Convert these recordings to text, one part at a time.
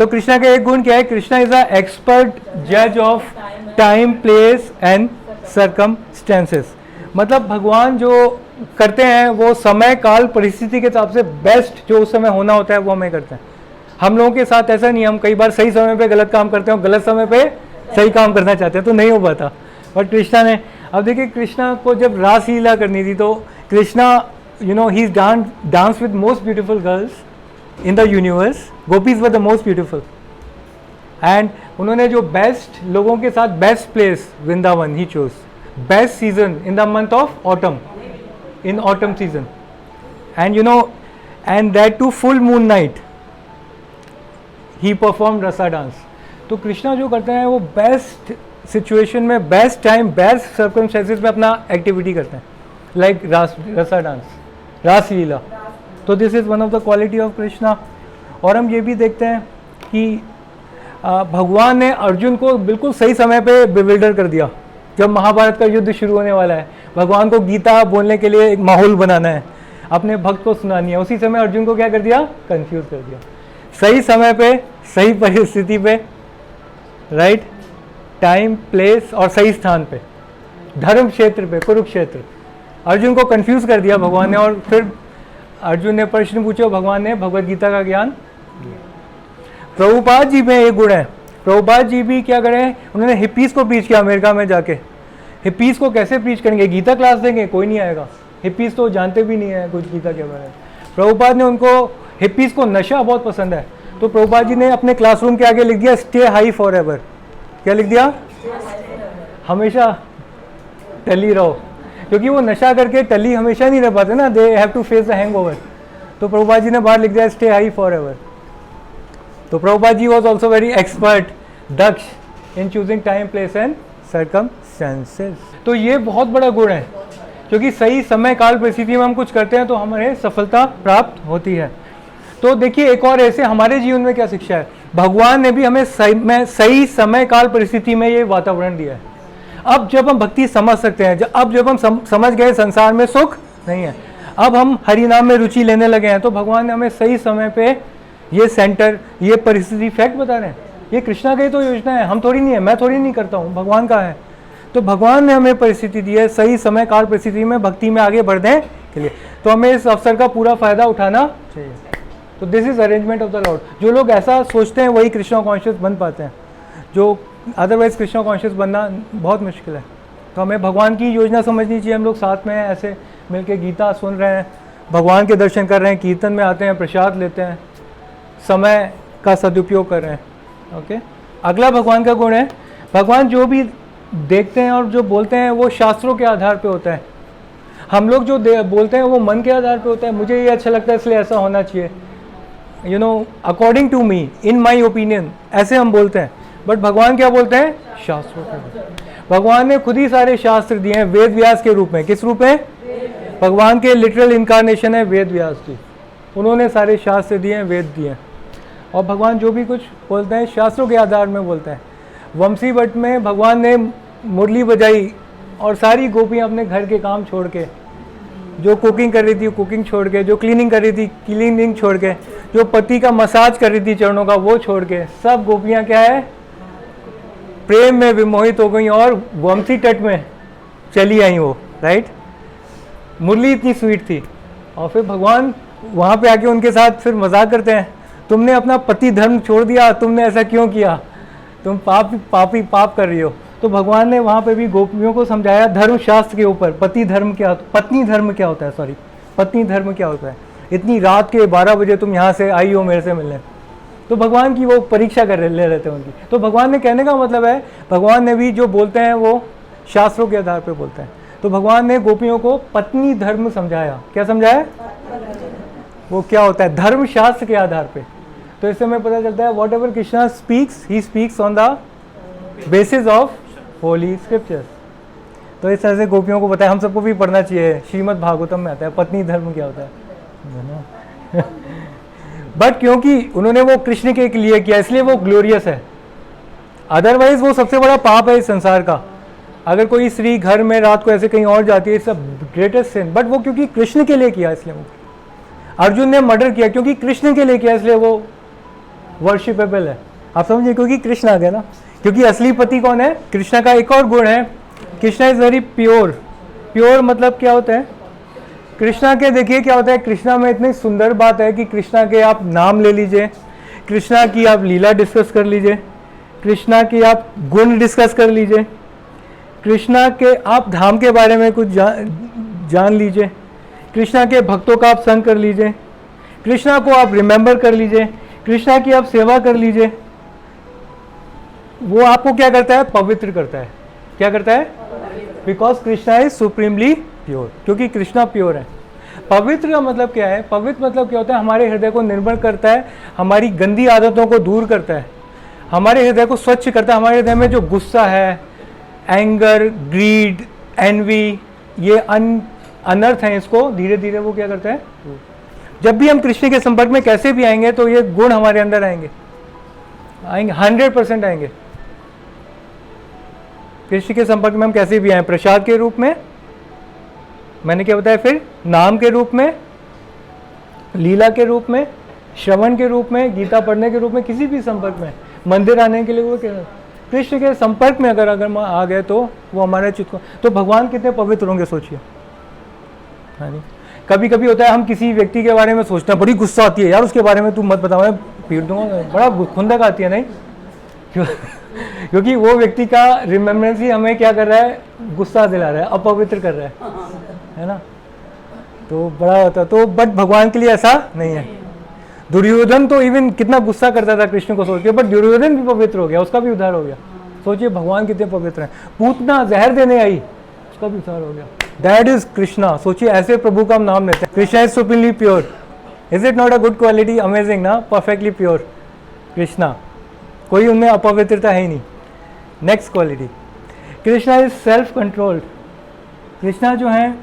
तो कृष्णा का एक गुण क्या है? कृष्णा इज अ एक्सपर्ट जज of time, place and circumstances. मतलब भगवान जो करते हैं वो समय, काल, परिस्थिति के हिसाब से बेस्ट जो उस समय होना होता है वो हमें करते हैं। हम लोगों के साथ ऐसा नहीं, हम कई बार सही समय पे गलत काम करते हैं और गलत समय पे सही काम करना चाहते हैं तो नहीं हो पाता। बट कृष्णा ने, अब देखिए कृष्णा को जब रासलीला करनी थी तो Krishna he dance with most beautiful girls in the universe. Gopis were the most beautiful and उन्होंने जो बेस्ट लोगों के साथ best place Vrindavan he chose, best season in the month of autumn, in autumn season and that too full moon night he perform rasa dance. तो कृष्णा जो करते हैं वो बेस्ट सिचुएशन में, बेस्ट टाइम, बेस्ट सर्कमस्टेंसेस में अपना एक्टिविटी करते हैं, लाइक रसा डांस, रासलीला। तो this is one of the quality of Krishna. और हम ये भी देखते हैं कि भगवान ने अर्जुन को बिल्कुल सही समय पे बिविल्डर कर दिया। जब महाभारत का युद्ध शुरू होने वाला है, भगवान को गीता बोलने के लिए एक माहौल बनाना है, अपने भक्त को सुनानी है, उसी समय अर्जुन को क्या कर दिया? कंफ्यूज कर दिया। सही समय पे, सही परिस्थिति पे, राइट टाइम, प्लेस और सही स्थान पे, धर्म क्षेत्र पे, कुरुक्षेत्र, अर्जुन को कंफ्यूज कर दिया भगवान ने। और फिर अर्जुन ने प्रश्न पूछे, भगवान ने भगवत गीता का ज्ञान। प्रभुपाद जी में एक गुण है, प्रभुपाद जी भी क्या करें, उन्होंने हिप्पीज को प्रीच किया अमेरिका में जाके। हिप्पीज को कैसे प्रीच करेंगे? गीता क्लास देंगे? कोई नहीं आएगा। हिप्पीज तो जानते भी नहीं है कुछ गीता के बारे में। प्रभुपाद ने उनको, हिप्पीज को नशा बहुत पसंद है, तो प्रभुपाद जी ने अपने क्लासरूम के आगे लिख दिया स्टे हाई फॉर एवर। क्या लिख दिया? हमेशा टली रहो, क्योंकि वो नशा करके टली हमेशा नहीं रह पाते ना, they have to face the hangover. तो प्रभुपाद जी ने बाहर लिख दिया स्टे हाई फॉर एवर। तो Prabhupada ji was also very expert, दक्ष in choosing time, place and circumstances. तो ये बहुत बड़ा गुण है, क्योंकि सही समय, काल, परिस्थिति में हम कुछ करते हैं तो हमें सफलता प्राप्त होती है। तो देखिए एक और ऐसे हमारे जीवन में क्या शिक्षा है, भगवान ने भी हमें सही समय, काल, परिस्थिति में ये वातावरण दिया है। अब जब हम भक्ति समझ सकते हैं, अब जब हम समझ गए संसार में सुख नहीं है, अब हम हरि नाम में रुचि लेने लगे हैं, तो भगवान ने हमें सही समय पे ये सेंटर, ये परिस्थिति, फैक्ट बता रहे हैं। ये कृष्णा की तो योजना है, हम थोड़ी नहीं है, मैं थोड़ी नहीं करता हूँ, भगवान का है। तो भगवान ने हमें परिस्थिति दी है सही समय, काल, परिस्थिति में भक्ति में आगे बढ़ने के लिए। तो हमें इस अवसर का पूरा फायदा उठाना चाहिए। तो this is arrangement of the Lord. जो लोग ऐसा सोचते हैं वही कृष्णा कॉन्शियस बन पाते हैं, जो अदरवाइज कृष्णा कॉन्शियस बनना बहुत मुश्किल है। तो हमें भगवान की योजना समझनी चाहिए। हम लोग साथ में ऐसे मिलके गीता सुन रहे हैं, भगवान के दर्शन कर रहे हैं, कीर्तन में आते हैं, प्रसाद लेते हैं, समय का सदुपयोग कर रहे हैं। ओके, अगला भगवान का गुण है, भगवान जो भी देखते हैं और जो बोलते हैं वो शास्त्रों के आधार पे होता है। हम लोग जो बोलते हैं वो मन के आधार पे होता है, मुझे ये अच्छा लगता है इसलिए ऐसा होना चाहिए, according to me, in my opinion, ऐसे हम बोलते हैं। बट भगवान क्या बोलते हैं? शास्त्रों के। भगवान ने खुद ही सारे शास्त्र दिए हैं वेद व्यास के रूप में। किस रूप में? भगवान के लिटरल इनकारनेशन है वेद व्यास जी, उन्होंने सारे शास्त्र दिए हैं, वेद दिए हैं। और भगवान जो भी कुछ बोलते हैं शास्त्रों के आधार में बोलते हैं। वंशी वट में भगवान ने मुरली बजाई और सारी गोपियाँ अपने घर के काम छोड़ के, जो कुकिंग कर रही थी कुकिंग छोड़ के, जो क्लीनिंग कर रही थी क्लीनिंग छोड़ के, जो पति का मसाज कर रही थी चरणों का वो छोड़ के, सब गोपियाँ क्या है? प्रेम में विमोहित हो गई और वंशी तट में चली आई वो, राइट। मुरली इतनी स्वीट थी। और फिर भगवान वहाँ पे आके उनके साथ फिर मजाक करते हैं, तुमने अपना पति धर्म छोड़ दिया, तुमने ऐसा क्यों किया, तुम पाप कर रही हो। तो भगवान ने वहाँ पे भी गोपियों को समझाया धर्म शास्त्र के ऊपर, पत्नी धर्म क्या होता है। इतनी रात के 12 बजे तुम यहाँ से आई हो मेरे से मिलने। तो भगवान की वो परीक्षा ले रहे थे उनकी। तो भगवान ने कहने का मतलब है, भगवान ने भी जो बोलते हैं वो शास्त्रों के आधार पे बोलते हैं। तो भगवान ने गोपियों को पत्नी धर्म समझाया। क्या समझाया? वो क्या होता है? धर्म शास्त्र के आधार पे। तो इससे हमें पता चलता है what ever Krishna speaks, he speaks on the basis of Holi scriptures. तो इस तरह से गोपियों को बताया, हम सबको भी पढ़ना चाहिए। श्रीमद् भागवतम में आता है पत्नी धर्म क्या होता है। बट क्योंकि उन्होंने वो कृष्ण के लिए किया इसलिए वो ग्लोरियस है, अदरवाइज वो सबसे बड़ा पाप है इस संसार का। अगर कोई स्त्री घर में रात को ऐसे कहीं और जाती है, it's a greatest sin. But वो क्योंकि कृष्ण के लिए किया इसलिए वो। अर्जुन ने मर्डर किया क्योंकि कृष्ण के लिए किया इसलिए वो वर्शिपेबल है। आप समझिए, क्योंकि कृष्ण आ गया ना, क्योंकि असली पति कौन है? कृष्णा का एक और गुण है, Krishna is very pure. Pure मतलब क्या होता है? कृष्णा के देखिए क्या होता है, कृष्णा में इतनी सुंदर बात है कि कृष्णा के आप नाम ले लीजिए, कृष्णा की आप लीला डिस्कस कर लीजिए, कृष्णा की आप गुण डिस्कस कर लीजिए, कृष्णा के आप धाम के बारे में कुछ जान लीजिए, कृष्णा के भक्तों का आप संग कर लीजिए, कृष्णा को आप रिमेंबर कर लीजिए, कृष्णा की आप सेवा कर लीजिए। वो आपको क्या करता है? पवित्र करता है। क्या करता है? Because Krishna is supremely pure, क्योंकि कृष्णा प्योर है। पवित्र का मतलब क्या है? पवित्र मतलब क्या होता है? हमारे हृदय को निर्मल करता है, हमारी गंदी आदतों को दूर करता है, हमारे हृदय को स्वच्छ करता है। हमारे हृदय में जो गुस्सा है, एंगर, ग्रीड, एनवी, ये अनर्थ हैं, इसको धीरे धीरे वो क्या करता है? जब भी हम कृष्ण के संपर्क में कैसे भी आएंगे तो ये गुण हमारे अंदर आएंगे 100% आएंगे। कृष्ण के संपर्क में हम कैसे भी आए, प्रसाद के रूप में, मैंने क्या बताया, फिर नाम के रूप में, लीला के रूप में, श्रवण के रूप में, गीता पढ़ने के रूप में, किसी भी संपर्क में, मंदिर आने के लिए वो क्या, कृष्ण के संपर्क में अगर हम आ गए तो वो हमारे चित्त को, तो भगवान कितने पवित्र होंगे सोचिए। हाँ जी, कभी कभी होता है हम किसी व्यक्ति के बारे में सोचते हैं, बड़ी गुस्सा आती है, यार उसके बारे में तू मत बताओ, मैं पीट दूंगा, बड़ा खुंदक आती है नहीं क्योंकि वो व्यक्ति का रिमेम्बरेंस ही हमें क्या कर रहा है? गुस्सा दिला रहा है, अपवित्र कर रहा है ना, तो बड़ा होता है। तो बट भगवान के लिए ऐसा नहीं है। दुर्योधन तो इवन कितना गुस्सा करता था कृष्ण को सोच के, बट दुर्योधन भी पवित्र हो गया, उसका भी उद्धार हो गया। सोचिए भगवान कितने पवित्र हैं। पूतना जहर देने आई, उसका भी उद्धार हो गया। That is Krishna. सोचिए ऐसे प्रभु का हम नाम लेते हैं। Krishna is supremely pure. Is it not a good quality? Amazing ना, परफेक्टली प्योर कृष्णा, कोई उनमें अपवित्रता है ही नहीं। Next quality, Krishna is self controlled. Krishna जो है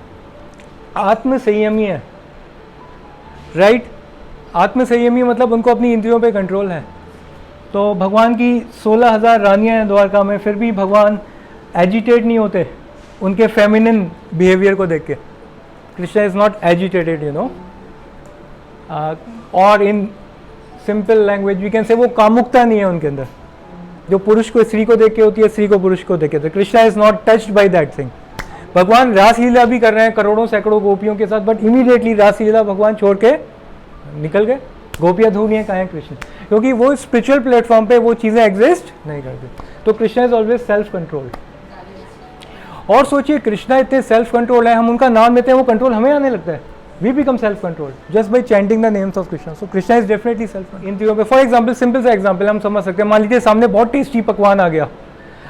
आत्म संयमी है, राइट? आत्म संयमी मतलब उनको अपनी इंद्रियों पे कंट्रोल है। तो भगवान की 16,000 रानियां हैं द्वारका में, फिर भी भगवान एजिटेट नहीं होते उनके फेमिनिन बिहेवियर को देख के। Krishna is not agitated, you know, और in simple language we can say वो कामुकता नहीं है उनके अंदर, जो पुरुष को स्त्री को देख के होती है, स्त्री को पुरुष को देख के। तो Krishna is not touched by that thing. भगवान रासलीला भी कर रहे हैं करोड़ों सैकड़ों गोपियों के साथ, बट इमीडिएटली रासलीला भगवान छोड़ के निकल गए। गोपियां ढूंढ हैं, कहाँ है कृष्ण? क्योंकि वो स्पिरिचुअल प्लेटफॉर्म पे वो चीज़ें एग्जिस्ट नहीं करती। तो Krishna is always self controlled. और सोचिए कृष्णा इतने सेल्फ कंट्रोल है, हम उनका नाम लेते हैं, वो कंट्रोल हमें आने लगता है। We become self controlled just by chanting the names of Krishna. So Krishna is definitely self. इन चीज़ों पे फॉर एग्जाम्पल, सिंपल सा एग्जाम्पल हम समझ सकते हैं। मान लीजिए सामने बहुत टेस्टी पकवान आ गया,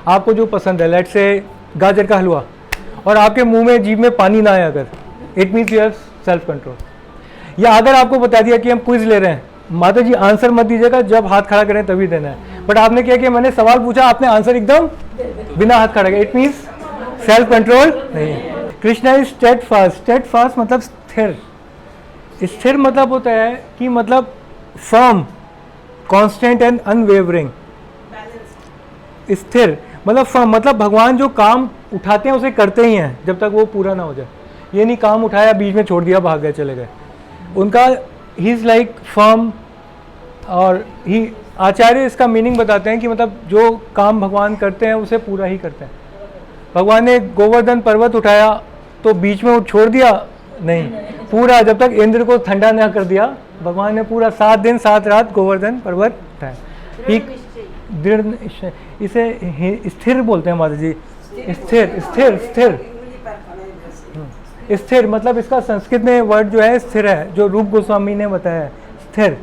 आपको जो पसंद है, लेट्स से गाजर का हलवा, और आपके मुंह में, जीभ में पानी ना आए अगर, it means you have self control. या अगर आपको बता दिया कि हम क्विज ले रहे हैं, माता जी आंसर मत दीजिएगा, जब हाथ खड़ा करें तभी देना है, बट आपने क्या किया, मैंने सवाल पूछा, आपने आंसर एकदम बिना हाथ खड़ा किया, इट मीन्स सेल्फ कंट्रोल नहीं है। Krishna is steadfast. स्टेडफास्ट मतलब स्थिर। स्थिर मतलब होता है कि मतलब फर्म, कांस्टेंट एंड अनवेवरिंग। स्थिर मतलब फर्म, मतलब भगवान जो काम उठाते हैं उसे करते ही हैं जब तक वो पूरा ना हो जाए। ये नहीं काम उठाया बीच में छोड़ दिया, भाग गए, चले गए। उनका ही इज लाइक फर्म। और ही आचार्य इसका मीनिंग बताते हैं कि मतलब जो काम भगवान करते हैं उसे पूरा ही करते हैं। भगवान ने गोवर्धन पर्वत उठाया तो बीच में वो छोड़ दिया नहीं, पूरा जब तक इंद्र को ठंडा ना कर दिया, भगवान ने पूरा 7 दिन 7 रात गोवर्धन पर्वत उठाया। दृढ़ निश्चय, इसे स्थिर बोलते हैं माता जी। स्थिर स्थिर स्थिर स्थिर मतलब इसका संस्कृत में वर्ड जो है स्थिर है, जो रूप गोस्वामी ने बताया है, स्थिर,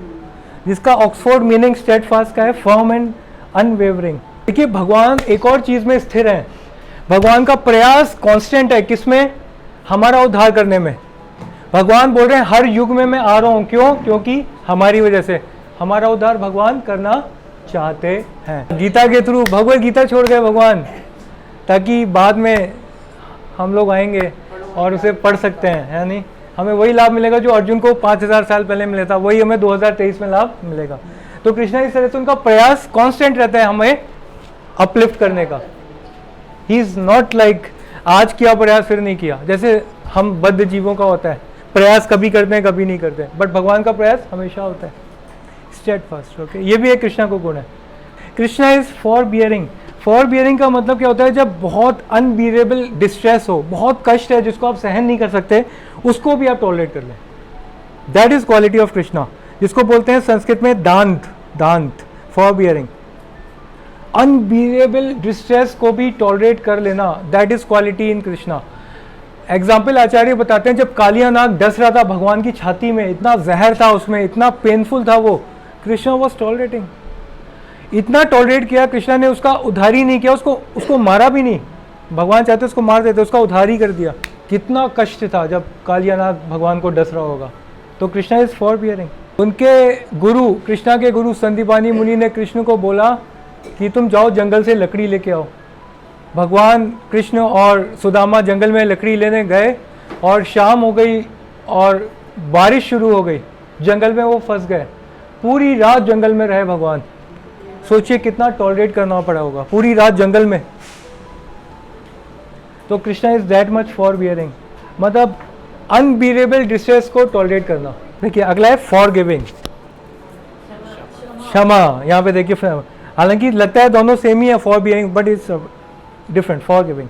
जिसका ऑक्सफोर्ड मीनिंग स्टेडफास्ट का है, फर्म एंड अनवेवरिंग। देखिए भगवान एक और चीज में स्थिर है। भगवान का प्रयास कांस्टेंट है, किसमें? हमारा उद्धार करने में। भगवान बोल रहे हैं हर युग में मैं आ रहा हूं, क्यों? क्योंकि हमारी वजह से हमारा उद्धार भगवान करना चाहते हैं। गीता के थ्रू, भगवत गीता छोड़ गए भगवान, ताकि बाद में हम लोग आएंगे और उसे पढ़ सकते हैं, है नहीं? हमें वही लाभ मिलेगा जो अर्जुन को 5000 साल पहले मिला था, वही हमें 2023 में लाभ मिलेगा। तो कृष्णा इस तरह से उनका प्रयास कांस्टेंट रहता है हमें अपलिफ्ट करने का। ही इज नॉट लाइक आज किया प्रयास फिर नहीं किया, जैसे हम बद्ध जीवों का होता है, प्रयास कभी करते हैं कभी नहीं करते, बट भगवान का प्रयास हमेशा होता है। स्टेडफास्ट, ओके, ये भी एक कृष्णा को गुण है। Krishna is for bearing. For bearing का मतलब क्या होता है, जब बहुत अनबियरेबल डिस्ट्रेस हो, बहुत कष्ट है जिसको आप सहन नहीं कर सकते, उसको भी आप टॉलरेट कर लें। That is quality of Krishna, जिसको बोलते हैं संस्कृत में दांत, दांत, फॉर बियरिंग। अनबियरेबल डिस्ट्रेस को भी टॉलरेट कर लेना, that is quality in Krishna. Example आचार्य बताते हैं, जब कालिया नाग डस रहा था भगवान की छाती में, इतना जहर था उसमें, इतना पेनफुल था वो, कृष्णा वॉज टॉलरेटिंग। इतना टॉलरेट किया कृष्णा ने, उसका उद्धार ही नहीं किया, उसको मारा भी नहीं। भगवान चाहते उसको मार देते, उसका उद्धार ही कर दिया। कितना कष्ट था जब कालिया नाग भगवान को डस रहा होगा। तो कृष्णा इज फॉर बियरिंग। उनके गुरु, कृष्णा के गुरु संदीपानी मुनि ने कृष्ण को बोला कि तुम जाओ जंगल से लकड़ी लेके आओ। भगवान कृष्ण और सुदामा जंगल में लकड़ी लेने गए और शाम हो गई और बारिश शुरू हो गई, जंगल में वो फंस गए। पूरी रात जंगल में रहे भगवान। सोचिए कितना टॉलरेट करना पड़ा होगा, पूरी रात जंगल में। तो Krishna is that much for bearing, मतलब अनबियरेबल डिस्ट्रेस को टॉलरेट करना। देखिए अगला है फॉर गिविंग, क्षमा। यहाँ पे देखिए, हालांकि लगता है दोनों सेम ही है, for bearing, but it's different. For giving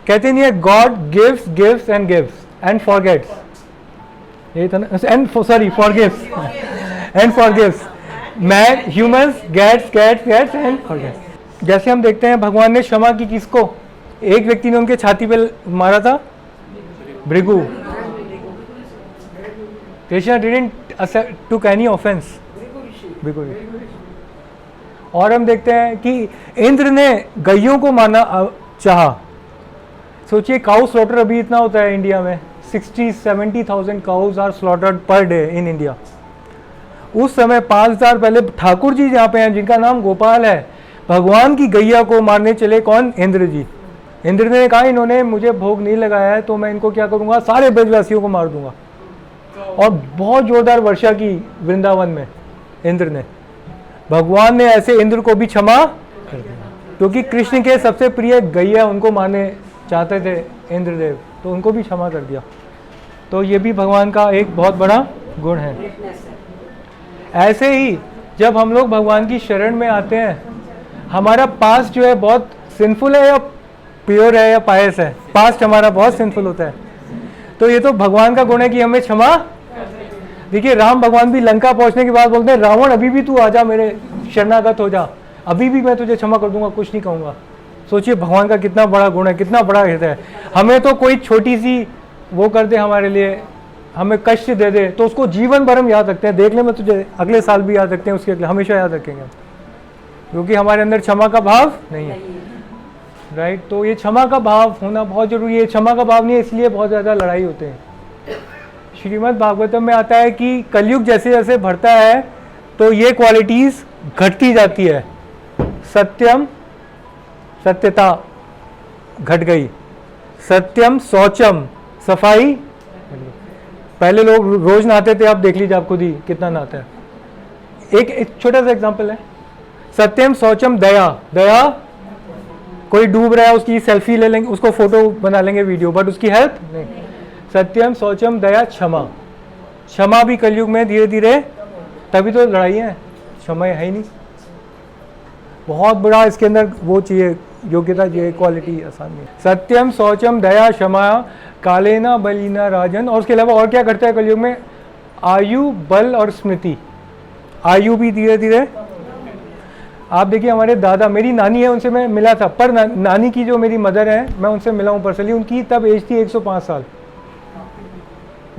कहते नहीं है, god gives gives and gives and forgets, यही था ना, and sorry forgives and forgives. Man humans gets gets gets and forgets. जैसे हम देखते हैं भगवान ने क्षमा की किसको, एक व्यक्ति ने उनके छाती पे मारा था, Bhrigu. Krishna didn't took any offence, Bhrigu. और हम देखते हैं कि इंद्र ने गैयों को मारना चाहा। सोचिए काउ स्लॉटर अभी इतना होता है इंडिया में, 60-70,000 cows are slaughtered per day in India. उस समय 5000 पहले ठाकुर जी जहाँ पे हैं, जिनका नाम गोपाल है, भगवान की गैया को मारने चले। कौन? इंद्र जी। इंद्र ने कहा इन्होंने मुझे भोग नहीं लगाया है तो मैं इनको क्या करूँगा, सारे ब्रजवासियों को मार दूंगा। और बहुत जोरदार वर्षा की वृंदावन में इंद्र ने। भगवान ने ऐसे इंद्र को भी क्षमा कर दिया, क्योंकि कृष्ण के सबसे प्रिय गैया उनको मारने चाहते थे इंद्रदेव, तो उनको भी क्षमा कर दिया। तो ये भी भगवान का एक बहुत बड़ा गुण है। ऐसे ही जब हम लोग भगवान की शरण में आते हैं, हमारा पास्ट जो है बहुत सिंफुल है या प्योर है या पायस है, पास्ट हमारा बहुत सिंफुल होता है, तो ये तो भगवान का गुण है कि हमें क्षमा। देखिए राम भगवान भी लंका पहुंचने के बाद बोलते हैं, रावण अभी भी तू आजा, मेरे शरणागत हो जा, अभी भी मैं तुझे क्षमा कर दूंगा, कुछ नहीं कहूँगा। सोचिए भगवान का कितना बड़ा गुण है, कितना बड़ा हृदय है। हमें तो कोई छोटी सी वो कर दे हमारे लिए, हमें कष्ट दे दे, तो उसको जीवन भर हम याद रखते हैं। देख ले मैं तुझे अगले साल भी याद रखते हैं, उसके अगले हमेशा याद रखेंगे, क्योंकि हमारे अंदर क्षमा का भाव नहीं है। राइट, तो ये क्षमा का भाव होना बहुत जरूरी है। क्षमा का भाव नहीं है, इसलिए बहुत ज़्यादा लड़ाई होते हैं। श्रीमद् भागवतम में आता है कि कलयुग जैसे जैसे बढ़ता है तो ये क्वालिटीज़ घटती जाती है। सत्यम, सत्यता घट गई। सत्यम, शौचम, सफाई। पहले लोग रोज नहाते थे, अब देख लीजिए आप खुद ही कितना नहाते हैं। एक छोटा सा एग्जांपल है, सत्यम, शौचम, दया। दया, कोई डूब रहा है उसकी सेल्फी ले लेंगे, उसको फोटो बना लेंगे वीडियो, बट उसकी हेल्प नहीं। सत्यम, शौचम, दया, क्षमा। क्षमा भी कलयुग में धीरे धीरे, तभी तो लड़ाई है, क्षमा है ही नहीं। बहुत बड़ा इसके अंदर वो चाहिए, योग्यता चाहिए, क्वालिटी आसान नहीं। सत्यम, शौचम, दया, क्षमा, कालेना बलिना राजन। और उसके अलावा और क्या करता है कलयुग में? आयु, बल और स्मृति। आयु भी धीरे धीरे, आप देखिए हमारे दादा, मेरी नानी है, उनसे मैं मिला था, पर नानी की जो मेरी मदर है, मैं उनसे मिला हूँ पर्सनली, उनकी तब एज थी 105 साल।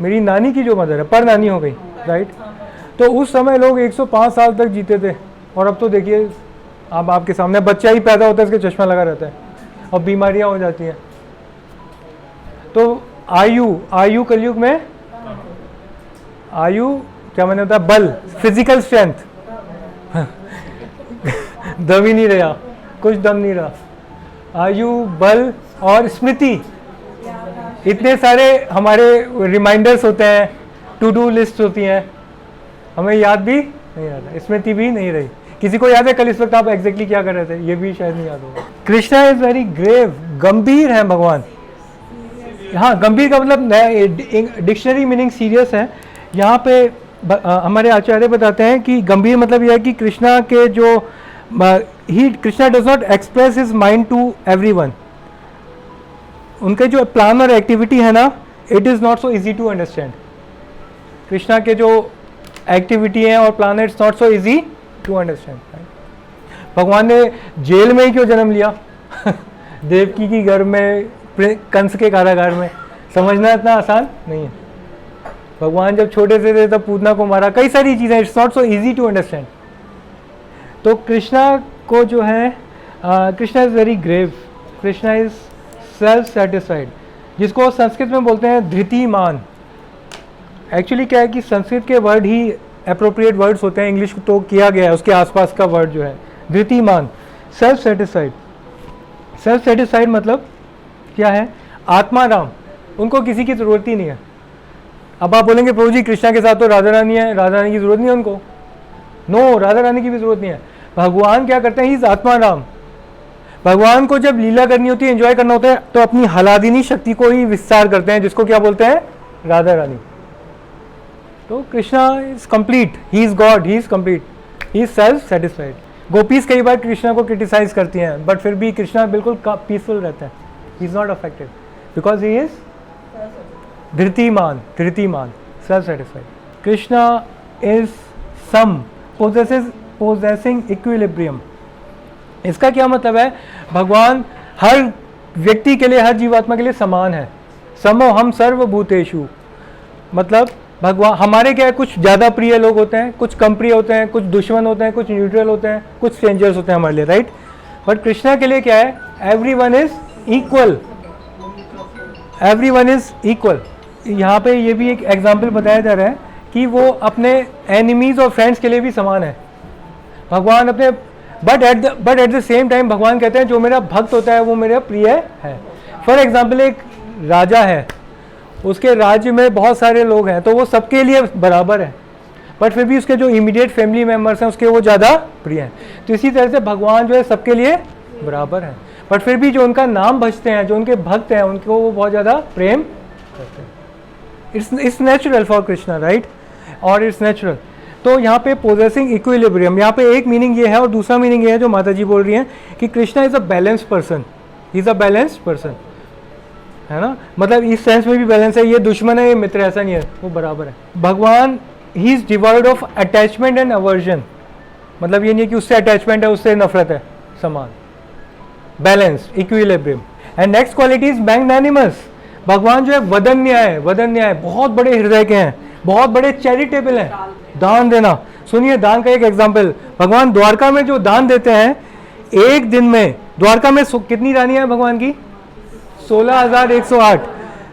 मेरी नानी की जो मदर है, पर नानी हो गई, राइट। तो उस समय लोग 105 साल तक जीते थे, और अब तो देखिए अब आपके सामने बच्चा ही पैदा होता है, इसके चश्मा लगा रहता है और बीमारियां हो जाती हैं। तो आयु, आयु कलयुग में आयु क्या माने होता है? बल, फिजिकल स्ट्रेंथ। दम ही नहीं रहा, कुछ दम नहीं रहा। आयु, बल और स्मृति। इतने सारे हमारे रिमाइंडर्स होते हैं, टू डू लिस्ट होती हैं, हमें याद भी नहीं आता, स्मृति भी नहीं रही। किसी को याद है कल इस वक्त आप एग्जैक्टली क्या कर रहे थे? ये भी शायद नहीं याद होगा। कृष्णा इज वेरी ग्रेव, गंभीर है भगवान। हाँ, गंभीर का मतलब डिक्शनरी मीनिंग सीरियस है। यहाँ पे हमारे आचार्य बताते हैं कि गंभीर मतलब यह है कि कृष्णा के जो Krishna does not express his mind to everyone. उनके जो प्लान और एक्टिविटी है ना, it is not so easy to understand. Krishna के जो एक्टिविटी है और प्लान है, it's not so easy to understand. भगवान ने जेल में ही क्यों जन्म लिया देवकी की घर में, कंस के कारागार में, समझना इतना आसान नहीं है। भगवान जब छोटे से थे तब पूतना को मारा, कई सारी चीज़ें, it's not so easy to understand. तो कृष्णा को जो है, Krishna is very grave, Krishna is self satisfied, जिसको संस्कृत में बोलते हैं धृतिमान। एक्चुअली क्या है कि संस्कृत के वर्ड ही अप्रोप्रिएट वर्ड्स होते हैं, इंग्लिश तो किया गया है उसके आसपास का वर्ड जो है Dhritiman, self satisfied. Self satisfied मतलब क्या है? आत्माराम, उनको किसी की ज़रूरत ही नहीं है। अब आप बोलेंगे प्रभु जी कृष्णा के साथ तो राधा रानी है, राधा रानी की ज़रूरत नहीं है उनको। नो, राधा रानी की भी ज़रूरत नहीं है। भगवान क्या करते हैं? He is Atmaram. भगवान को जब लीला करनी होती है, एंजॉय करना होता है, तो अपनी हलादिनी शक्ति को ही विस्तार करते हैं, जिसको क्या बोलते हैं? राधा रानी। तो Krishna is complete, he is God, he is complete, he is self satisfied. Gopis कई बार कृष्णा को क्रिटिसाइज करती हैं, बट फिर भी कृष्णा बिल्कुल पीसफुल रहता है, he is not affected because he is धृतिमान, धृतिमान, सेल्फ सेटिस्फाइड। कृष्णा इज सम, पोजेसिंग इक्विलिब्रियम। इसका क्या मतलब है? भगवान हर व्यक्ति के लिए, हर जीवात्मा के लिए समान है। समो हम सर्वभूतेषु, मतलब भगवान हमारे क्या है, कुछ ज़्यादा प्रिय लोग होते हैं, कुछ कम प्रिय होते हैं, कुछ दुश्मन होते हैं, कुछ न्यूट्रल होते हैं, कुछ स्ट्रेंजर्स होते हैं हमारे लिए, राइट। बट कृष्णा के लिए क्या है? Everyone is equal, everyone is equal. यहाँ पे ये भी एक एग्जाम्पल बताया जा रहा है कि वो अपने एनिमीज और फ्रेंड्स के लिए भी समान है। भगवान अपने but at the same time भगवान कहते हैं जो मेरा भक्त होता है वो मेरा प्रिय है। फॉर एग्जाम्पल एक राजा है, उसके राज्य में बहुत सारे लोग हैं, तो वो सबके लिए बराबर है, बट फिर भी उसके जो इमीडिएट फैमिली मेम्बर्स हैं उसके वो ज़्यादा प्रिय हैं। तो इसी तरह से भगवान जो है सबके लिए बराबर है, बट फिर भी जो उनका नाम भजते हैं, जो उनके भक्त हैं, उनको वो बहुत ज़्यादा प्रेम करते हैं। It's natural for Krishna, right, और इट्स नेचुरल। तो यहाँ पे पोजेसिंग इक्विलिब्रियम, यहाँ पे एक मीनिंग ये है, और दूसरा मीनिंग ये है जो माता जी बोल रही हैं कि Krishna is a balanced person, is a balanced person, है ना। मतलब इस सेंस में भी बैलेंस है, ये दुश्मन है, ये मित्र, ऐसा नहीं है, वो बराबर है। भगवान he is divide of attachment and aversion, मतलब ये नहीं है कि उससे अटैचमेंट है उससे नफरत है, समान, balanced, equilibrium. And next quality is magnanimous, भगवान जो है वदन्य है, वदन्य है, बहुत बड़े हृदय के हैं, बहुत बड़े चैरिटेबल हैं, दान देना। सुनिए दान का एक एग्जाम्पल, भगवान द्वारका में जो दान देते हैं, एक दिन में द्वारका में कितनी रानियां हैं भगवान की? 16,108।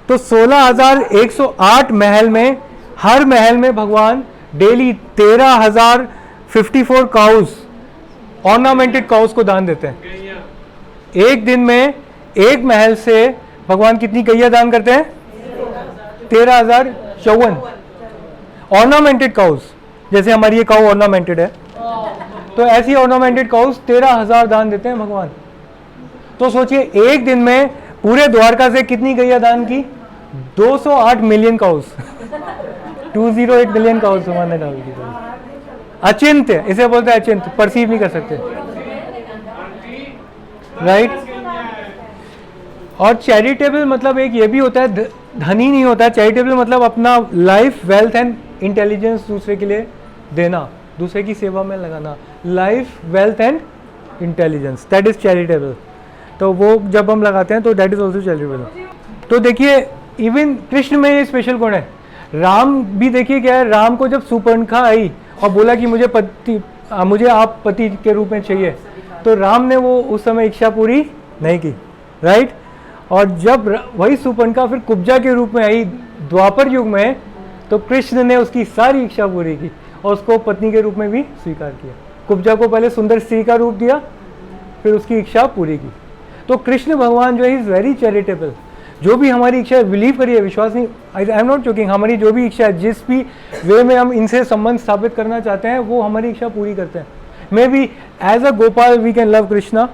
तो 16,108 महल में, हर महल में भगवान डेली 13,054 काउस, ऑर्नामेंटेड काउस को दान देते हैं। एक दिन में एक महल से भगवान कितनी गैया दान करते हैं? 13,054 ऑर्नामेंटेड काउस। जैसे हमारी ये काउ ऑर्नामेंटेड है, तो ऐसी ऑर्नामेंटेड काउस 13,000 दान देते हैं भगवान। तो सोचिए एक दिन में पूरे द्वारका से कितनी गैया दान की? 208 मिलियन काउस 208 मिलियन काउस भगवान ने दान की। अचिंत्य, इसे बोलते हैं अचिंत्य, परसीव नहीं कर सकते, राइट। और चैरिटेबल मतलब एक ये भी होता है, धनी नहीं होता है। चैरिटेबल मतलब अपना लाइफ, वेल्थ एंड इंटेलिजेंस दूसरे के लिए देना, दूसरे की सेवा में लगाना। Life, wealth and intelligence, that is charitable. तो वो जब हम लगाते हैं तो दैट इज ऑल्सो चैरिटेबल। तो देखिए इवन कृष्ण में ये स्पेशल गुण है। राम भी देखिए क्या है, राम को जब सुपर्णखा आई और बोला कि मुझे आप पति के रूप में चाहिए, तो राम ने वो उस समय इच्छा पूरी नहीं की, राइट। और जब वही सुपर्णखा फिर कुब्जा के रूप में आई द्वापर युग में, तो कृष्ण ने उसकी सारी इच्छा पूरी की और उसको पत्नी के रूप में भी स्वीकार किया। कुब्जा को पहले सुंदर स्त्री का रूप दिया, फिर उसकी इच्छा पूरी की। तो कृष्ण भगवान जो है इज वेरी चैरिटेबल। जो भी हमारी इच्छा है, बिलीव करिए, विश्वास नहीं, आई एम नॉट जोकिंग, हमारी जो भी इच्छा है, जिस भी वे में हम इनसे संबंध स्थापित करना चाहते हैं, वो हमारी इच्छा पूरी करते हैं। Maybe as a Gopal we can love Krishna,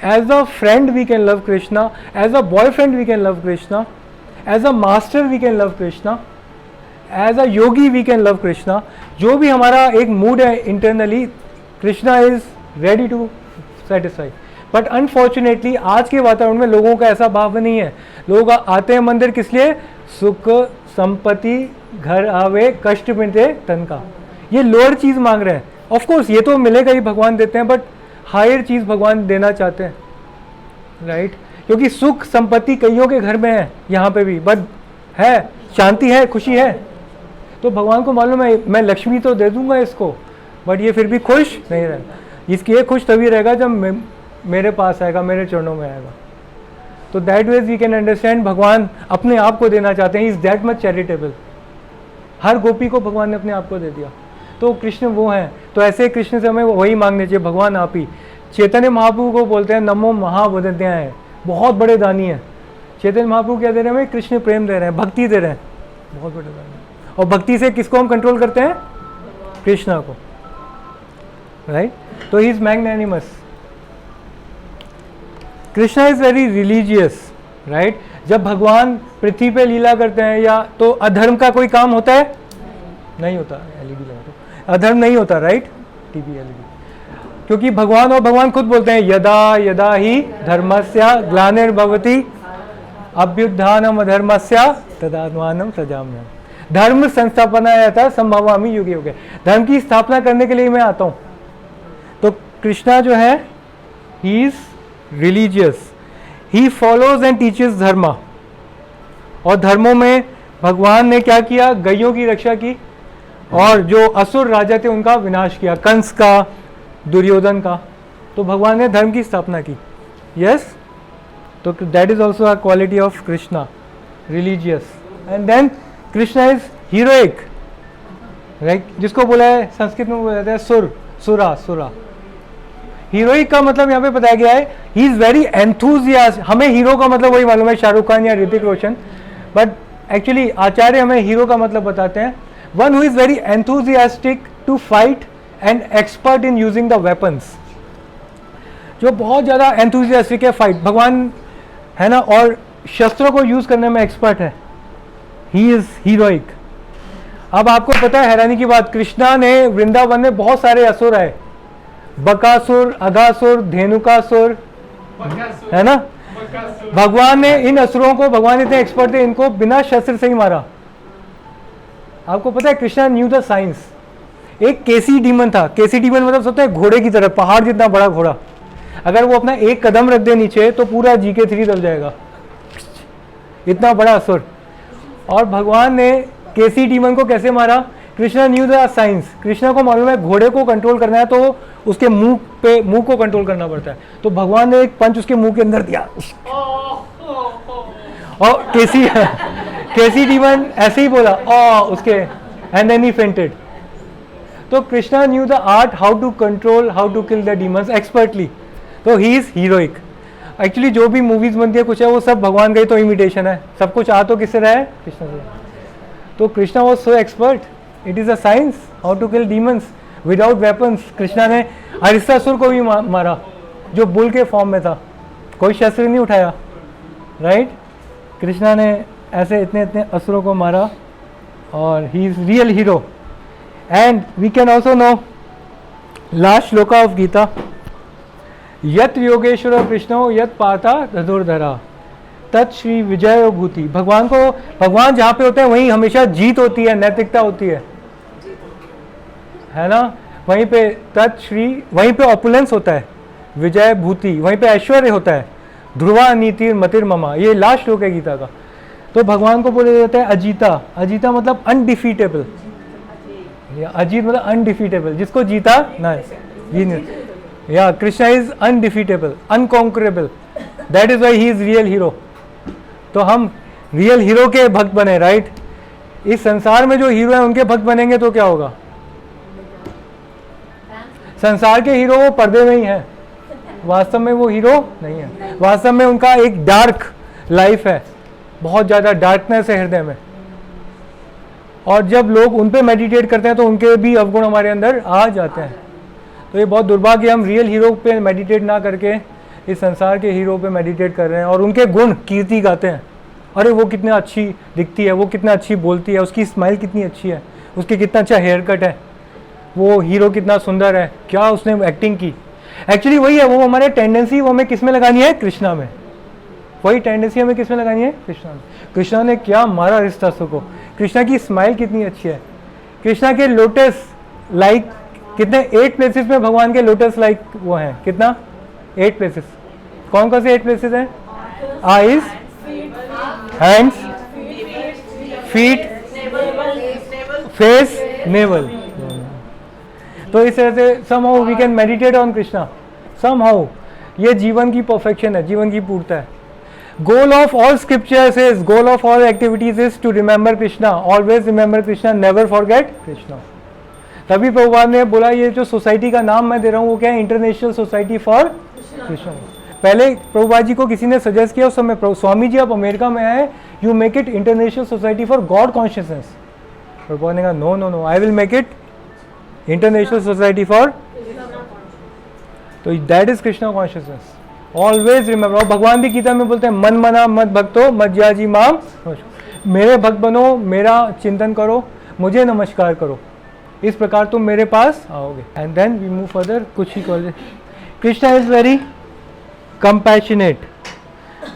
as a friend we can love Krishna, as a boyfriend we can love Krishna, as a master we can love Krishna, as a yogi we can love Krishna. जो भी हमारा एक mood है internally, Krishna is ready to satisfy. But unfortunately आज के वातावरण में लोगों का ऐसा भाव नहीं है. लोग आते हैं मंदिर किस लिए? सुख संपत्ति घर आवे कष्ट मिटे तन का. ये लोअर चीज मांग रहे हैं. ऑफ कोर्स ये तो मिलेगा ही, भगवान देते हैं, बट हायर चीज भगवान देना चाहते हैं, राइट? क्योंकि सुख संपत्ति कईयों के घर में है, यहाँ पे भी, बट है शांति है, खुशी है. तो भगवान को मालूम है मैं लक्ष्मी तो दे दूंगा इसको, बट ये फिर भी खुश नहीं रहेगा. इसकी ये खुश तभी रहेगा जब मेरे पास आएगा, मेरे चरणों में आएगा. तो that veg we can understand भगवान अपने आप को देना चाहते हैं. Is that much charitable. हर गोपी को भगवान ने अपने आप को दे दिया. तो कृष्ण वो हैं. तो ऐसे कृष्ण से हमें वही मांगने चाहिए, भगवान आप ही. चैतन्य महाप्रभु को बोलते हैं नमो महावदन्याय, बहुत बड़े दानी हैं. चैतन्य महाप्रभु क्या दे रहे हैं हमें? कृष्ण प्रेम दे रहे हैं, भक्ति दे रहे हैं, बहुत बड़े दानी. और भक्ति से किसको हम कंट्रोल करते हैं? कृष्णा को, राइट? तो he is magnanimous. Krishna is very religious, right? जब भगवान पृथ्वी पे लीला करते हैं या तो अधर्म का कोई काम होता है? नहीं होता. एलईडी लगा दो. अधर्म नहीं होता, राइट? TV LED. क्योंकि भगवान खुद बोलते हैं यदा यदा ही धर्मस्य ग्लानिर्भवति अभ्युत्थानम अधर्मस्य तदात्मानं सृजाम्यहम्. धर्म संस्थापनाय संभवामि युगे युगे. धर्म की स्थापना करने के लिए मैं आता हूँ. तो कृष्णा जो है he is religious. He follows and teaches dharma. और धर्मों में भगवान ने क्या किया? गैयों की रक्षा की और जो असुर राजा थे उनका विनाश किया, कंस का, दुर्योधन का. तो भगवान ने धर्म की स्थापना की. यस. तो that is also a quality of Krishna, religious. And then Krishna is heroic, right? जिसको बोला है संस्कृत में बोला जाता है सुरा. हीरोइक का मतलब यहाँ पे बताया गया है ही इज वेरी एंथुजियास्ट. हमें हीरो का मतलब वही मालूम है, शाहरुख खान या ऋतिक रोशन, बट एक्चुअली आचार्य हमें हीरो का मतलब बताते हैं one who is very enthusiastic to fight and expert in using the weapons. जो बहुत ज़्यादा एंथुजियास्टिक है फाइट, भगवान है ना, और शस्त्रों को यूज करने में एक्सपर्ट है. He is heroic. अब आपको पता है हैरानी की बात, कृष्णा ने वृंदावन में बहुत सारे असुर आए, बकासुर, अघासुर, धेनुकासुर, है ना. भगवान ने इन असुरों को, भगवान इतने एक्सपर्ट थे, इनको बिना शस्त्र से ही मारा. आपको पता है कृष्णा न्यू द साइंस. एक केसी डीमन था. केसी डीमन मतलब सोचते हैं घोड़े की तरह, पहाड़ जितना बड़ा घोड़ा. अगर वो अपना एक कदम रख दे नीचे तो पूरा GK3 दब जाएगा, इतना बड़ा असुर. और भगवान ने केसी डीमन को कैसे मारा? Krishna knew the science. Krishna को मालूम है घोड़े को कंट्रोल करना है तो उसके मुंह को कंट्रोल करना पड़ता है. तो भगवान ने एक पंच उसके मुंह के अंदर दिया और केसी डीमन ऐसे ही बोला उसके, एंड देन ही फेंटेड. तो Krishna knew the art how to control, how to kill the demons expertly. तो ही इज हीरोइक. एक्चुअली जो भी मूवीज बनती है कुछ है, वो सब भगवान का ही तो इमिटेशन है. सब कुछ आ तो किससे रहा है? कृष्णा से. तो Krishna was so expert. It is a science how to kill demons without weapons. Krishna ने अरिष्टासुर को भी मारा जो बुल के फॉर्म में था, कोई शस्त्र नहीं उठाया, राइट? कृष्णा ने ऐसे इतने इतने असुरों को मारा और he is real hero. And we can also know last shloka of Gita, यत योगेश्वर कृष्णो यत पाता धनुर्धरा तत् श्री विजय भूति. भगवान जहाँ पे होते हैं वहीं हमेशा जीत होती है, नैतिकता होती है ना. वहीं पे तत् श्री, वहीं पे ऑपुलेंस होता है, विजय भूति, वहीं पे ऐश्वर्य होता है. ध्रुवा नीति मतिर ममा, ये लास्ट श्लोक है गीता का. तो भगवान को बोला जाता है अजीता. अजीता मतलब अनडिफीटेबल, अजीत मतलब अनडिफीटेबल, जिसको जीता ना. या Krishna is undefeatable, unconquerable. That is why he is real hero. तो हम रियल हीरो के भक्त बने, राइट? इस संसार में जो हीरो है उनके भक्त बनेंगे तो क्या होगा? संसार के हीरो वो पर्दे में ही है, वास्तव में वो हीरो नहीं है. वास्तव में उनका एक डार्क लाइफ है, बहुत ज़्यादा डार्कनेस है हृदय में. और जब लोग उन पे मेडिटेट करते हैं तो उनके भी अवगुण हमारे अंदर आ जाते हैं. तो ये बहुत दुर्भाग्य, हम रियल हीरो पे मेडिटेट ना करके इस संसार के हीरो पे मेडिटेट कर रहे हैं और उनके गुण कीर्ति गाते हैं. अरे वो कितना अच्छी दिखती है, वो कितना अच्छी बोलती है, उसकी स्माइल कितनी अच्छी है, उसकी कितना अच्छा हेयर कट है, वो हीरो कितना सुंदर है, क्या उसने एक्टिंग की। एक्चुअली वही है, वो हमारे टेंडेंसी वो हमें किस में लगानी है, कृष्णा में। वही टेंडेंसी हमें किस में लगानी है, कृष्णा में। कृष्णा ने क्या मारा रिश्ता को, कृष्णा की स्माइल कितनी अच्छी है, कृष्णा के लोटस लाइक कितने 8 प्लेसेस में भगवान के लोटस लाइक वो हैं, कितना 8 प्लेसेस। कौन कौन से 8 प्लेसेस हैं, eyes, hands, feet, face, naval. तो इस तरह से somehow we can meditate on Krishna, somehow ये जीवन की परफेक्शन है, जीवन की पूर्णता है। Goal of all scriptures is, goal of all activities is to remember Krishna, always remember Krishna, never forget Krishna. तभी प्रभुपाद ने बोला ये जो सोसाइटी का नाम मैं दे रहा हूँ वो क्या है, इंटरनेशनल सोसाइटी फॉर कृष्णा। पहले प्रभुपाद जी को किसी ने सजेस्ट किया उस समय, स्वामी जी आप अमेरिका में आए, you make it international society for God consciousness. Prabhupada ने कहा no no no, I will make it international society for, तो that is Krishna consciousness. Always remember, भगवान भी गीता में बोलते हैं मन मना मत भक्तो मत ज्याजी माम, मेरे भक्त बनो, मेरा चिंतन करो, मुझे नमस्कार करो, इस प्रकार तुम मेरे पास आओगे। And then we move further. कुछ ही college, Krishna is very compassionate.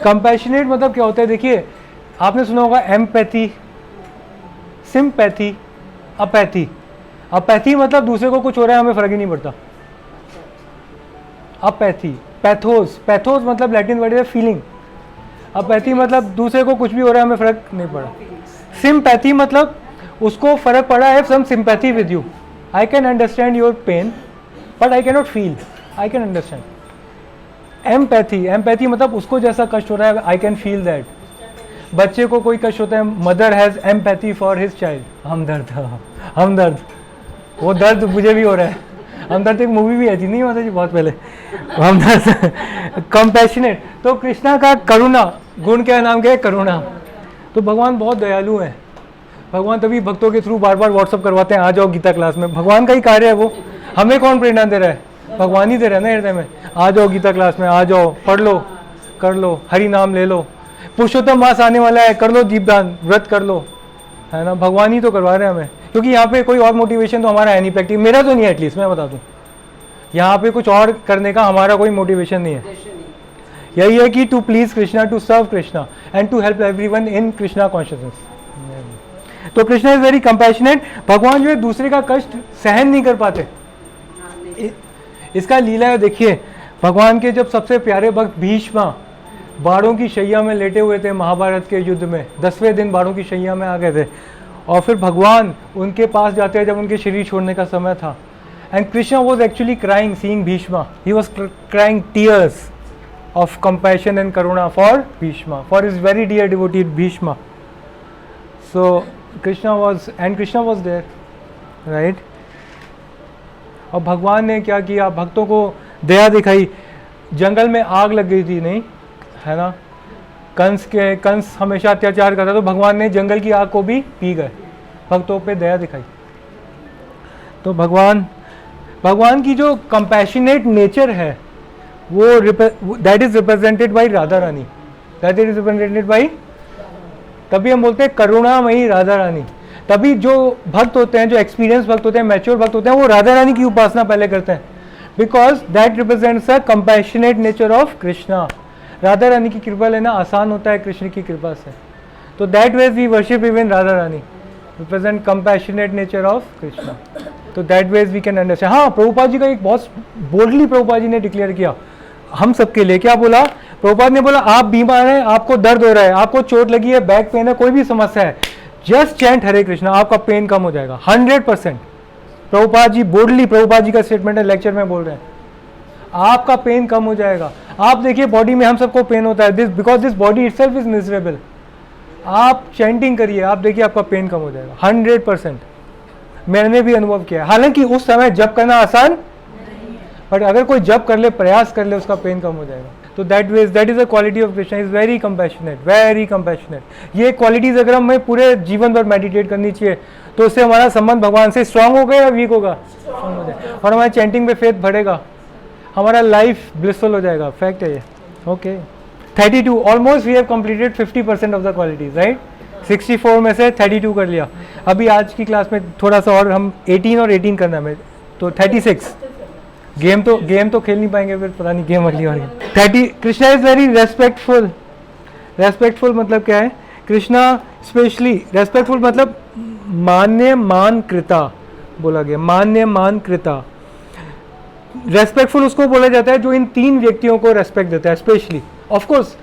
Compassionate मतलब क्या होता है, देखिए आपने सुना होगा एम्पैथी, सिंपैथी, अपैथी। अपैथी मतलब दूसरे को कुछ हो रहा है हमें फर्क ही नहीं पड़ता। अपैथी, पैथोस, पैथोस मतलब लैटिन वर्ड है फीलिंग। अपैथी मतलब दूसरे को कुछ भी हो रहा है हमें फर्क नहीं पड़ा। सिंपैथी मतलब उसको फर्क पड़ा है, some sympathy with you, I can understand your pain but I can not feel, I can understand. Empathy, empathy मतलब उसको जैसा कष्ट हो रहा है आई कैन फील दैट। बच्चे को कोई कष्ट होता है, mother has empathy for his child, हमदर्द, हमदर्द, वो दर्द मुझे भी हो रहा है। हमदर्द एक मूवी भी आई थी नहीं माता जी बहुत पहले, हमदर्द। कंपैशनेट, तो कृष्णा का करुणा गुण क्या नाम क्या है, करुणा। तो भगवान बहुत दयालु हैं। भगवान तभी भक्तों के थ्रू बार बार व्हाट्सअप करवाते हैं आ जाओ गीता क्लास में, भगवान का ही कार्य है वो। हमें कौन प्रेरणा दे रहा है, भगवान ही दे रहा है ना हृदय में, आ जाओ गीता क्लास में, आ जाओ, पढ़ लो, कर लो, हरि नाम ले लो, पुरुषोत्तम मास आने वाला है, कर लो दीपदान, व्रत कर लो, है ना। भगवान ही तो करवा रहे हैं हमें, क्योंकि यहाँ पे कोई और मोटिवेशन तो हमारा है नहीं, प्रैक्टिस मेरा तो नहीं है, एटलीस्ट मैं बता दूँ, यहाँ पे कुछ और करने का हमारा कोई मोटिवेशन नहीं है। यही है कि to please Krishna, to serve Krishna and to help everyone in Krishna consciousness. तो कृष्णा इज वेरी कंपैशनेट। भगवान जो है दूसरे का कष्ट सहन नहीं कर पाते, इसका लीला है। देखिए भगवान के जब सबसे प्यारे भक्त भीष्म बाणों की शैया में लेटे हुए थे महाभारत के युद्ध में, 10वें दिन बाणों की शैया में आ गए थे, और फिर भगवान उनके पास जाते हैं जब उनके शरीर छोड़ने का समय था। And Krishna was actually crying seeing Bhishma, he was crying tears of compassion and karuna for Bhishma, for his very dear devotee Bhishma. So Krishna was there, right? और भगवान ने क्या किया, भक्तों को दया दिखाई। जंगल में आग लग गई थी, नहीं है ना, कंस हमेशा अत्याचार करता, तो भगवान ने जंगल की आग को भी पी गए, भक्तों पे दया दिखाई। तो भगवान की जो कंपैशनेट नेचर है वो that is represented by Radha Rani, that is represented by, तभी हम बोलते हैं करुणामयी राधा रानी। तभी जो भक्त होते हैं, जो एक्सपीरियंस भक्त होते हैं, मैच्योर भक्त होते हैं, वो राधा रानी की उपासना पहले करते हैं, because that represents a compassionate nature of Krishna. Radha Rani की कृपा लेना आसान होता है कृष्ण की कृपा से, तो that veg we worship even Radha Rani, represent compassionate nature of Krishna. तो that veg we can understand. हाँ, प्रभुपाद जी का एक बहुत बोल्डली प्रभुपाद जी ने डिक्लेयर किया हम सबके लिए, क्या बोला प्रभुपाद ने, बोला आप बीमार हैं, आपको दर्द हो रहा है, आपको चोट लगी है, बैक पेन है, कोई भी समस्या है, जस्ट चैंट हरे कृष्णा, आपका पेन कम हो जाएगा 100%। प्रभुपाद जी बोल्डली, प्रभुपाद जी का स्टेटमेंट है, लेक्चर में बोल रहे हैं, आपका पेन कम हो जाएगा। आप देखिए बॉडी में हम सबको पेन होता है, this because this body itself is miserable. आप चैंटिंग करिए, आप देखिए आपका पेन कम हो जाएगा 100%। मैंने भी अनुभव किया है, हालांकि उस समय जब करना आसान, बट अगर कोई जब कर ले, प्रयास कर ले, उसका पेन कम हो जाएगा। तो that is a quality of Krishna, is very compassionate, very compassionate. ये क्वालिटीज अगर हमें पूरे जीवन भर मेडिटेट करनी चाहिए, तो उससे हमारा संबंध भगवान से स्ट्रांग होगा या वीक होगा, स्ट्रांग हो जाएगा, और हमारे चैंटिंग पे फेथ बढ़ेगा, हमारा लाइफ ब्लिसफुल हो जाएगा। फैक्ट है ये। Okay. 32, almost we have completed 50% of the qualities, right. 64 में से 32 कर लिया। अभी आज की क्लास में थोड़ा सा और हम 18 और 18 करना है, तो 36। गेम तो खेल नहीं पाएंगे, फिर पता नहीं गेम अगली बार। 30, Krishna is very respectful. Respectful मतलब क्या है? कृष्णा स्पेशली रेस्पेक्टफुल मतलब मान्य मान कृता बोला गया, मान्य मान कृता। रेस्पेक्टफुल उसको बोला जाता है जो इन 3 व्यक्तियों को रेस्पेक्ट देता है स्पेशली। ऑफ कोर्स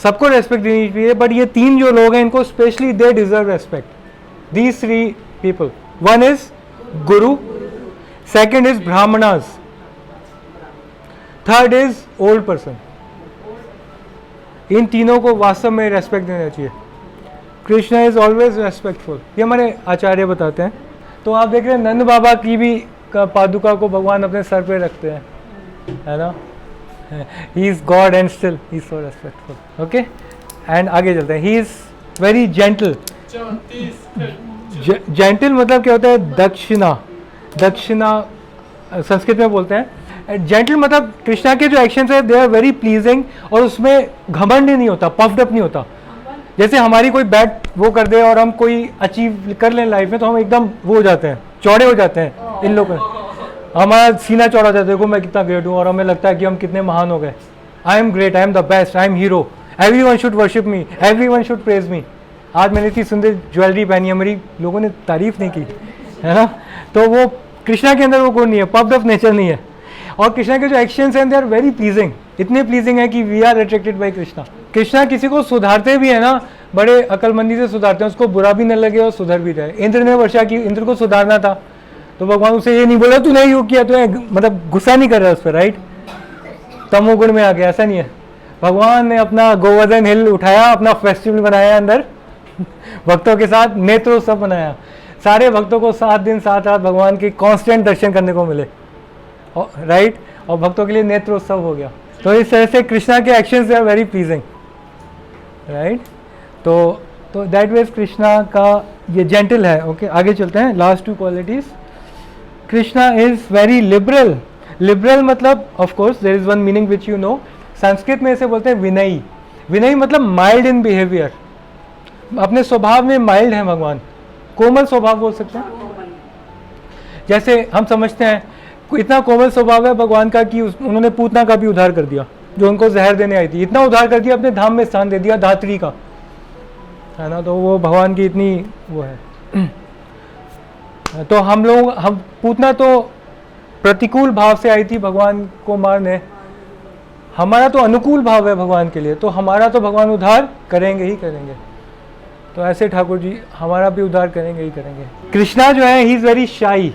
सबको रेस्पेक्ट देनी चाहिए, बट ये 3 जो लोग हैं इनको specially they deserve respect. These 3 people, one is guru, second is brahmanas, third is old person. इन तीनों को वास्तव में रेस्पेक्ट देना चाहिए। कृष्णा इज ऑलवेज रेस्पेक्टफुल, ये हमारे आचार्य बताते हैं। तो आप देख रहे हैं नंद बाबा की भी पादुका को भगवान अपने सर पे रखते हैं, है ना। He is God and still he is so respectful. Okay, and आगे चलते हैं। ही इज वेरी जेंटल। जेंटल मतलब क्या होता है? दक्षिणा, दक्षिणा संस्कृत में बोलते हैं। जेंटल मतलब कृष्णा के जो एक्शंस है दे आर वेरी प्लीजिंग, और उसमें घमंड नहीं होता, पफ्ड अप नहीं होता। जैसे हमारी कोई बैड वो कर दे और हम कोई अचीव कर लें लाइफ में, तो हम एकदम वो हो जाते हैं, चौड़े हो जाते हैं। इन लोगों हमारा सीना चौड़ा हो जाता है, देखो मैं कितना ग्रेट हूँ, और हमें लगता है कि हम कितने महान हो गए। I am great, I am the best, I am hero, everyone should worship me, everyone should praise me. आज मैंने इतनी सुंदर ज्वेलरी पहनी है, मेरी लोगों ने तारीफ नहीं की, है ना। तो वो कृष्णा के अंदर वो गुण नहीं है, पफ्ड अप नेचर नहीं है। और कृष्णा के जो एक्शंस हैं दे आर वेरी प्लीजिंग, इतने प्लीजिंग है कि we are attracted by Krishna. Krishna किसी को सुधारते भी है ना, बड़े अकलमंदी से सुधारते हैं, उसको बुरा भी न लगे और सुधर भी जाए। इंद्र ने वर्षा की, इंद्र को सुधारना था, तो भगवान उसे ये नहीं बोला तूने योग किया, तो मतलब गुस्सा नहीं कर रहा उस पर, राइट। तमोगुण में आ गया, ऐसा नहीं है। भगवान ने अपना गोवर्धन हिल उठाया, अपना फेस्टिवल बनाया अंदर भक्तों के साथ, नेत्रोत्सव बनाया। सारे भक्तों को 7 दिन 7 रात भगवान के कांस्टेंट दर्शन करने को मिले, राइट। और भक्तों के लिए नेत्रोत्सव हो गया। तो इस तरह से कृष्णा के actions are very pleasing, right. तो दैट वेज कृष्णा का ये जेंटल है। ओके, आगे चलते हैं। Last 2 qualities. Krishna is very liberal. Liberal मतलब of course there is one meaning which you know, Sanskrit में इसे बोलते हैं विनयी। विनयी मतलब माइल्ड इन बिहेवियर, अपने स्वभाव में माइल्ड है भगवान, कोमल स्वभाव बोल सकते हैं। जैसे हम समझते हैं इतना कोमल स्वभाव है भगवान का कि उन्होंने पूतना का भी उद्धार कर दिया, जो उनको जहर देने आई थी, इतना उद्धार कर दिया, अपने धाम में स्थान दे दिया धात्री का, है ना। तो वो भगवान की इतनी वो है। तो हम पूतना तो प्रतिकूल भाव से आई थी भगवान को मारने, हमारा तो अनुकूल भाव है भगवान के लिए, तो हमारा तो भगवान उद्धार करेंगे ही करेंगे। तो ऐसे ठाकुर जी हमारा भी उद्धार करेंगे ही करेंगे। कृष्णा जो है ही इज वेरी शाई,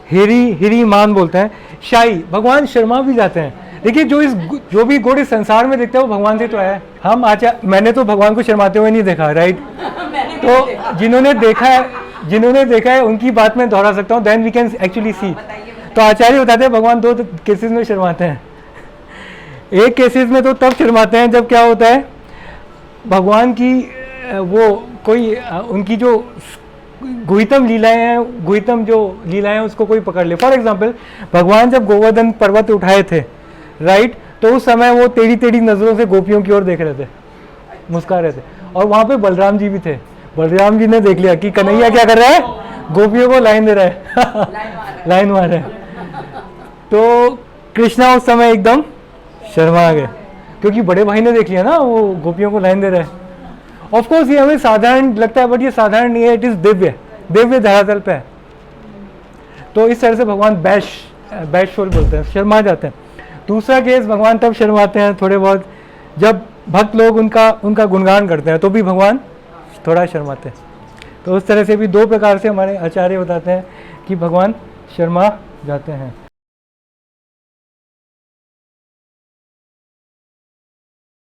हिरी मान बोलते हैं, शाई। भगवान शर्मा भी जाते हैं। देखिए जो भी गुण इस संसार में देखते हैं वो भगवान से तो है। मैंने तो भगवान को शर्माते हुए नहीं देखा, राइट। तो जिन्होंने देखा है उनकी बात मैं दोहरा सकता हूँ, then we can actually see. तो आचार्य बताते हैं भगवान 2 केसेस में शर्माते हैं। एक केसेस में तो तब शर्माते हैं जब क्या होता है, भगवान की वो कोई उनकी जो गुहितम लीलाएं हैं, गुहितम जो लीलाएं हैं उसको कोई पकड़ ले। फॉर एग्जाम्पल भगवान जब गोवर्धन पर्वत उठाए थे, राइट, तो उस समय वो टेढ़ी टेढ़ी नजरों से गोपियों की ओर देख रहे थे, मुस्कुरा रहे थे, और वहां पे बलराम जी भी थे। बलराम जी ने देख लिया कि कन्हैया क्या कर रहा है, गोपियों को लाइन दे रहा है लाइन मार रहे हैं। तो कृष्णा उस समय एकदम शर्मा गए, क्योंकि बड़े भाई ने देख लिया ना वो गोपियों को लाइन दे रहे हैं। ऑफ कोर्स ये हमें साधारण लगता है, बट ये साधारण नहीं है, इट इज दिव्य धरातल पे है। तो इस तरह से भगवान बैशफुल बोलते हैं, शर्मा जाते हैं। दूसरा केस भगवान तब शर्माते हैं थोड़े बहुत जब भक्त लोग उनका गुणगान करते हैं, तो भी भगवान थोड़ा शर्माते हैं। तो उस तरह से भी 2 प्रकार से हमारे आचार्य बताते हैं कि भगवान शर्मा जाते हैं।